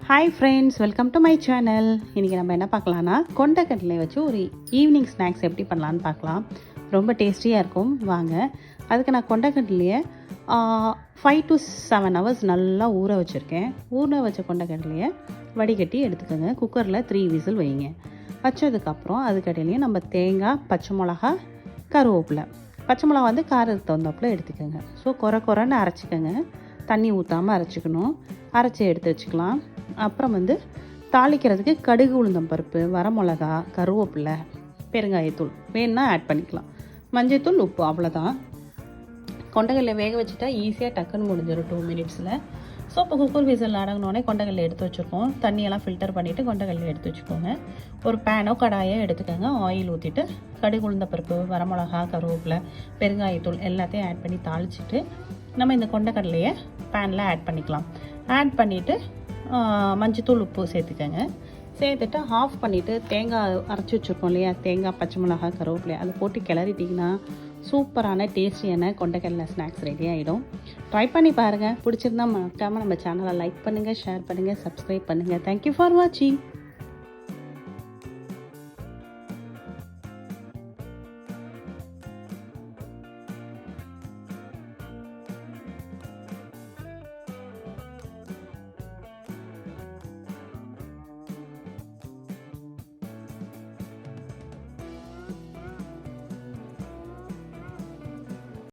Hi friends, welcome to my channel. இன்றைக்கி நம்ம என்ன பார்க்கலான்னா, கொண்டைக்கடலை வச்சு ஒரு ஈவினிங் ஸ்நாக்ஸ் எப்படி பண்ணலான்னு பார்க்கலாம். ரொம்ப டேஸ்டியாக இருக்கும். வாங்க. அதுக்கு நான் கொண்டைக்கடலையை 5 to 7 hours நல்லா ஊற வச்சுருக்கேன். ஊற வச்ச கொண்டைக்கடலையை வடிகட்டி எடுத்துக்கோங்க. குக்கரில் 3 விசில் வைங்க. வச்சதுக்கப்புறம் அதுக்கடையிலையும் நம்ம தேங்காய், பச்சை மிளகா, கருவேப்பிலை. பச்சை மிளகா வந்து காரத்துக்கு தகுந்தாப்பில் எடுத்துக்கோங்க. ஸோ குறைன்னு அரைச்சிக்கோங்க. தண்ணி ஊற்றாமல் அரைச்சிக்கணும். அரைச்சி எடுத்து வச்சுக்கலாம். அப்புறம் வந்து தாளிக்கிறதுக்கு கடுகு, உளுந்தம் பருப்பு, வரமிளகா, கருவேப்பிலை, பெருங்காயத்தூள் வேணுன்னா ஆட் பண்ணிக்கலாம். மஞ்சள்தூள், உப்பு, அவ்வளோதான். கொண்டைக்கடலை வேக வச்சுட்டா ஈஸியாக டக்குன்னு முடிஞ்சிடும் 2 minutesல. ஸோ இப்போ குக்கர் விசில் அடங்கினோடனே கொண்டைக்கடலை எடுத்து வச்சுருக்கோம். தண்ணியெல்லாம் ஃபில்டர் பண்ணிவிட்டு கொண்டைக்கடலை எடுத்து வச்சுக்கோங்க. ஒரு பேனோ கடாயோ எடுத்துக்கோங்க. ஆயில் ஊற்றிட்டு கடுகு, உளுந்த பருப்பு, வரமிளகா, கருவேப்பிலை, பெருங்காயத்தூள் எல்லாத்தையும் ஆட் பண்ணி தாளிச்சிட்டு நம்ம இந்த கொண்டைக்கடலையை பேனில் ஆட் பண்ணிக்கலாம். ஆட் பண்ணிவிட்டு மஞ்சத்தூள், உப்பு சேர்த்துக்கோங்க. சேர்த்துட்டு ஆஃப் பண்ணிவிட்டு தேங்காய் அரைச்சி வச்சுருக்கோம் இல்லையா, தேங்காய், பச்சை மிளகா, கருவேப்பிலை அதை போட்டு கிளறிட்டிங்கன்னா சூப்பரான டேஸ்டியான கொண்டைக்கடலை ஸ்நாக்ஸ் ரெடி ஆகிடும். ட்ரை பண்ணி பாருங்கள். பிடிச்சிருந்தா மறக்காமல் நம்ம சேனலை லைக் பண்ணுங்கள், ஷேர் பண்ணுங்கள், சப்ஸ்கிரைப் பண்ணுங்கள். தேங்க்யூ ஃபார் வாட்சிங்.